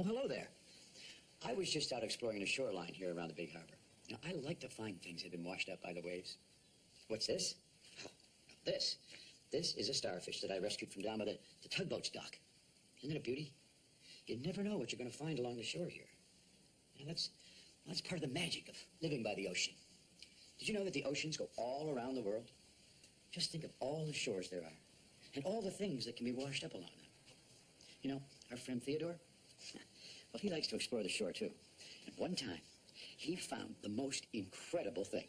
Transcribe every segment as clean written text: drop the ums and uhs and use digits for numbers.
hello there. I was just out exploring the shoreline here around the big harbor. Now, I like to find things that have been washed up by the waves. What's this? Oh, this is a starfish that I rescued from down by the tugboat's dock. Isn't it a beauty? You never know what you're going to find along the shore here. Now, that's part of the magic of living by the ocean. Did you know that the oceans go all around the world? Just think of all the shores there are, and all the things that can be washed up along them. You know, our friend Theodore, well, he likes to explore the shore, too. And one time, he found the most incredible thing.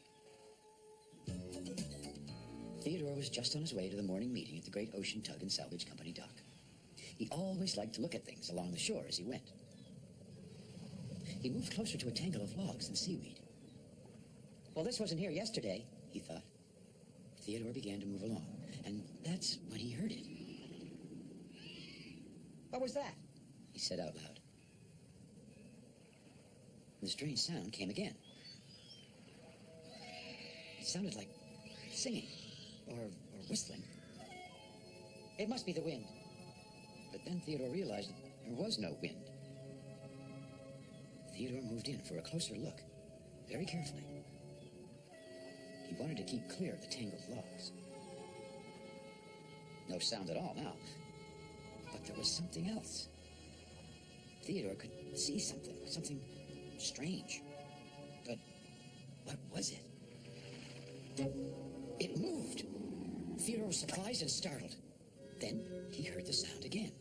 Theodore was just on his way to the morning meeting at the Great Ocean Tug and Salvage Company dock. He always liked to look at things along the shore as he went. He moved closer to a tangle of logs and seaweed. Well, this wasn't here yesterday, he thought. Theodore began to move along, and that's when he heard it. What was that? He said out loud. The strange sound came again. It sounded like singing or whistling. It must be the wind. But then Theodore realized that there was no wind. Theodore moved in for a closer look, very carefully. He wanted to keep clear of the tangled logs. No sound at all now. But there was something else. Theodore could see something strange. But what was it? It moved. Theodore was surprised and startled. Then he heard the sound again.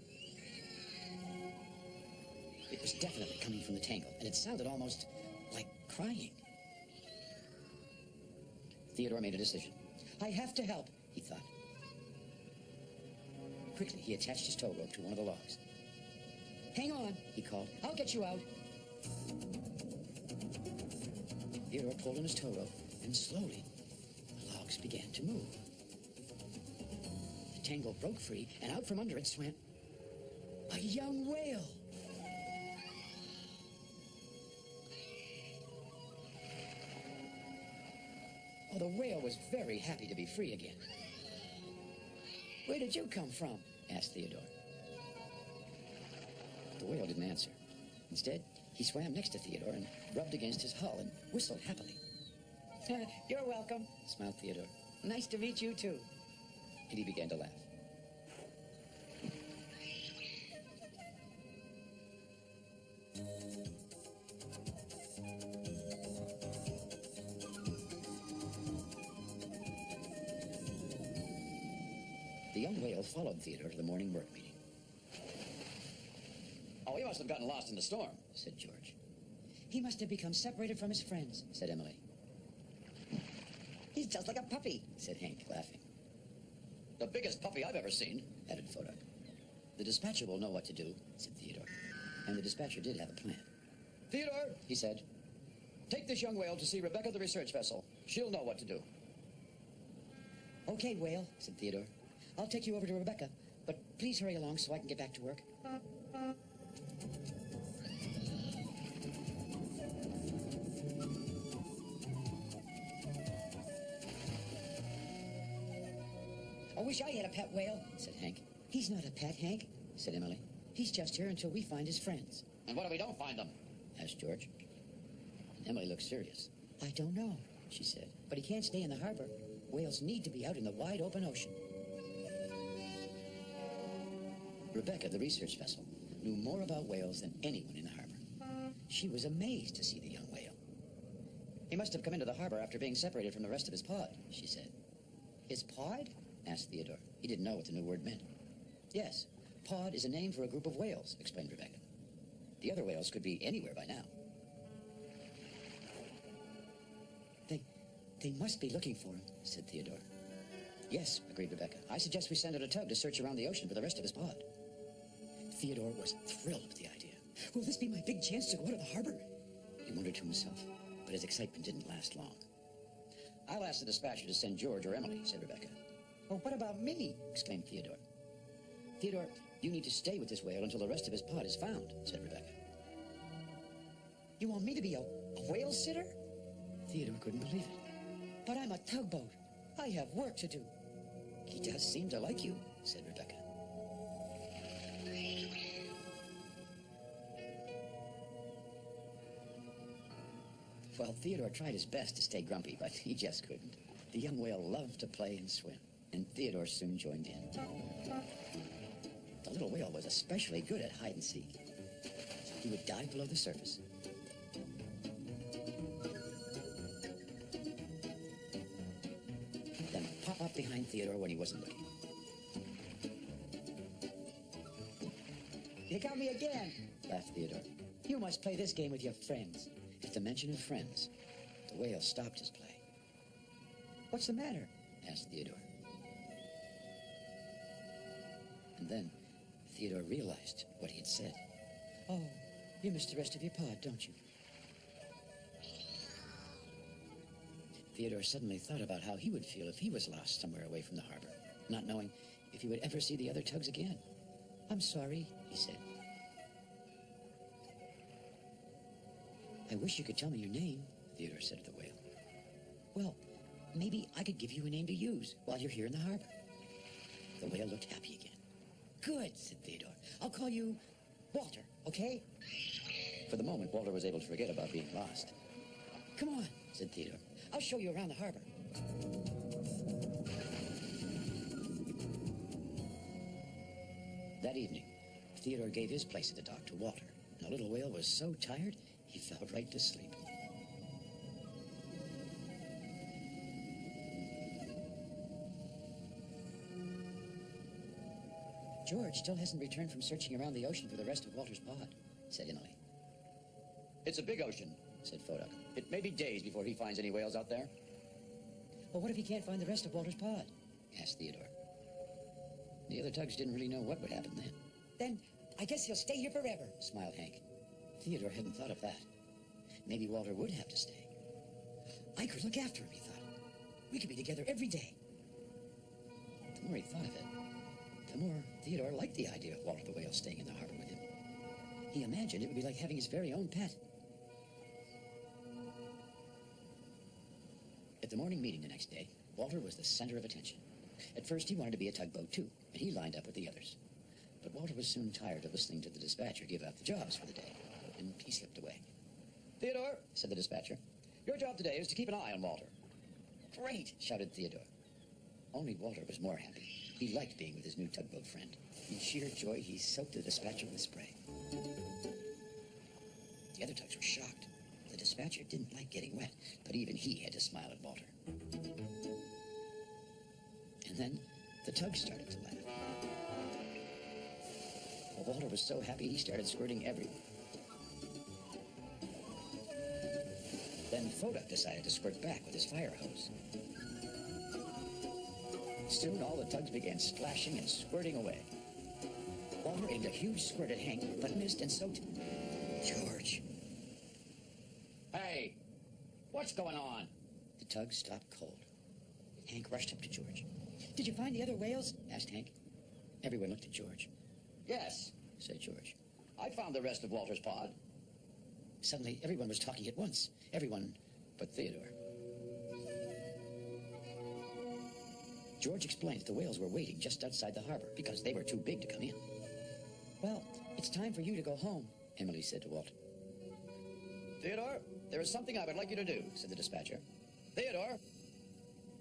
It was definitely coming from the tangle, and it sounded almost like crying. Theodore made a decision. I have to help, he thought. Quickly, he attached his tow rope to one of the logs. Hang on, he called. I'll get you out. Theodore pulled on his tow rope, and slowly, the logs began to move. The tangle broke free, and out from under it swam a young whale. Oh, the whale was very happy to be free again. Where did you come from? Asked Theodore. The whale didn't answer. Instead, he swam next to Theodore and rubbed against his hull and whistled happily. You're welcome, smiled Theodore. Nice to meet you, too. And he began to laugh. The young whale followed Theodore to the morning work meeting. Oh, he must have gotten lost in the storm, said George. He must have become separated from his friends, said Emily. He's just like a puppy, said Hank, laughing. The biggest puppy I've ever seen, added Fodak. The dispatcher will know what to do, said Theodore. And the dispatcher did have a plan. Theodore, he said, take this young whale to see Rebecca, the research vessel. She'll know what to do. Okay, whale, said Theodore. I'll take you over to Rebecca, but please hurry along so I can get back to work. I wish I had a pet whale, said Hank. He's not a pet, Hank, said Emily. He's just here until we find his friends. And what if we don't find them? Asked George. And Emily looked serious. I don't know, she said. But he can't stay in the harbor. Whales need to be out in the wide open ocean. Rebecca, the research vessel, knew more about whales than anyone in the harbor. She was amazed to see the young whale. He must have come into the harbor after being separated from the rest of his pod, she said. His pod? Asked Theodore. He didn't know what the new word meant. Yes, pod is a name for a group of whales, explained Rebecca. The other whales could be anywhere by now. They must be looking for him, said Theodore. Yes, agreed Rebecca. I suggest we send out a tug to search around the ocean for the rest of his pod. Theodore was thrilled with the idea. Will this be my big chance to go out of the harbor? He wondered to himself, but his excitement didn't last long. I'll ask the dispatcher to send George or Emily, said Rebecca. Oh, what about me? Exclaimed Theodore. Theodore, you need to stay with this whale until the rest of his pod is found, said Rebecca. You want me to be a whale sitter? Theodore couldn't believe it. But I'm a tugboat. I have work to do. He does seem to like you, said Rebecca. Well, Theodore tried his best to stay grumpy, but he just couldn't. The young whale loved to play and swim, and Theodore soon joined in. The little whale was especially good at hide and seek. He would dive below the surface, then pop up behind Theodore when he wasn't looking. You got me again, Laughed Theodore. You must play this game with your friends. At the mention of friends, the whale stopped his play. What's the matter? Asked Theodore. And then Theodore realized what he had said. Oh, you missed the rest of your pod, don't you? Theodore suddenly thought about how he would feel if he was lost somewhere away from the harbor, not knowing if he would ever see the other tugs again. I'm sorry, He said. I wish you could tell me your name. Theodore said to the whale. Well, maybe I could give you a name to use while you're here in the harbor. The whale looked happy again. Good, said Theodore. I'll call you Walter, okay? For the moment, Walter was able to forget about being lost. Come on, Said Theodore. I'll show you around the harbor. That evening, Theodore gave his place at the dock to Walter. And the little whale was so tired, he fell right to sleep. George still hasn't returned from searching around the ocean for the rest of Walter's pod, Said Emily. It's a big ocean, said Fodak. It may be days before he finds any whales out there. Well, what if he can't find the rest of Walter's pod? Asked Theodore. The other tugs didn't really know what would happen then. Then I guess he'll stay here forever. Smiled Hank. Theodore hadn't thought of that. Maybe Walter would have to stay. I could look after him, he thought. We could be together every day. The more he thought of it, the more Theodore liked the idea of Walter the whale staying in the harbor with him. He imagined it would be like having his very own pet. At the morning meeting the next day, Walter was the center of attention. At first, he wanted to be a tugboat, too, and he lined up with the others. But Walter was soon tired of listening to the dispatcher give out the jobs for the day, and he slipped away. Theodore, said the dispatcher, your job today is to keep an eye on Walter. Great, shouted Theodore. Only Walter was more happy. He liked being with his new tugboat friend. In sheer joy, he soaked the dispatcher with spray. The other tugs were shocked. The dispatcher didn't like getting wet, but even he had to smile at Walter. And then the tugs started to laugh. Well, Walter was so happy he started squirting everywhere. Then Fodak decided to squirt back with his fire hose. Soon all the tugs began splashing and squirting away. Walter aimed a huge squirt at Hank, but missed and soaked George. Hey, what's going on? The tug stopped cold. Hank rushed up to George. Did you find the other whales? Asked Hank. Everyone looked at George. Yes, said George. I found the rest of Walter's pod. Suddenly, everyone was talking at once. Everyone but Theodore. George explained that the whales were waiting just outside the harbor because they were too big to come in. Well, it's time for you to go home, Emily said to Walter. Theodore, there is something I would like you to do, said the dispatcher. Theodore!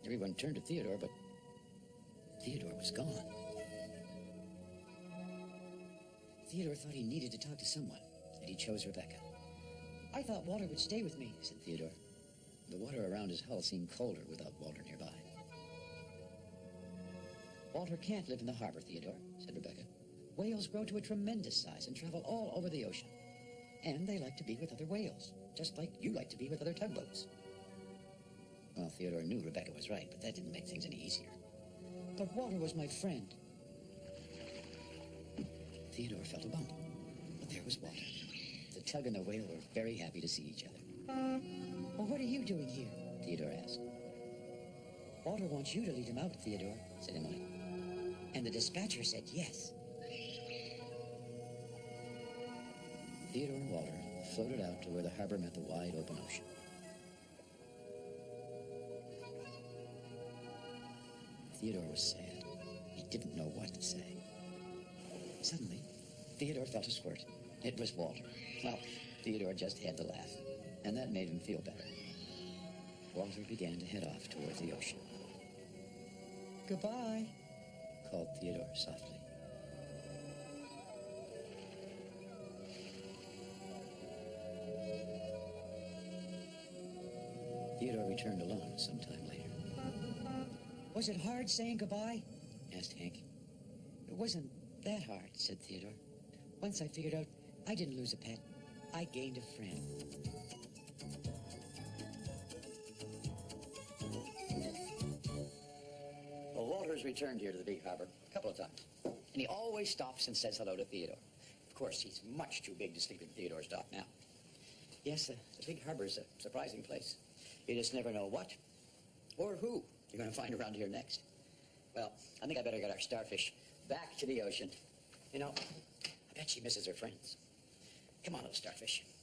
Everyone turned to Theodore, but Theodore was gone. Theodore thought he needed to talk to someone, and he chose Rebecca. I thought Walter would stay with me, said Theodore. The water around his hull seemed colder without Walter nearby. Walter can't live in the harbor, Theodore, said Rebecca. Whales grow to a tremendous size and travel all over the ocean. And they like to be with other whales, just like you like to be with other tugboats. Well, Theodore knew Rebecca was right, but that didn't make things any easier. But Walter was my friend. Theodore felt a bump, but there was Walter. The tug and the whale were very happy to see each other. Well, what are you doing here? Theodore asked. Walter wants you to lead him out, Theodore, said Emily. And the dispatcher said yes. Theodore and Walter floated out to where the harbor met the wide open ocean. Theodore was sad. He didn't know what to say. Suddenly, Theodore felt a squirt. It was Walter. Well, Theodore just had to laugh. And that made him feel better. Walter began to head off toward the ocean. "Goodbye," called Theodore softly. Theodore returned alone some time later. "Was it hard saying goodbye?" asked Hank. "It wasn't that hard," said Theodore. "Once I figured out I didn't lose a pet. I gained a friend." Well, Walter's returned here to the big harbor a couple of times. And he always stops and says hello to Theodore. Of course, he's much too big to sleep in Theodore's dock now. Yes, the big harbor's a surprising place. You just never know what or who you're going to find around here next. Well, I think I better get our starfish back to the ocean. You know, I bet she misses her friends. Come on, little starfish.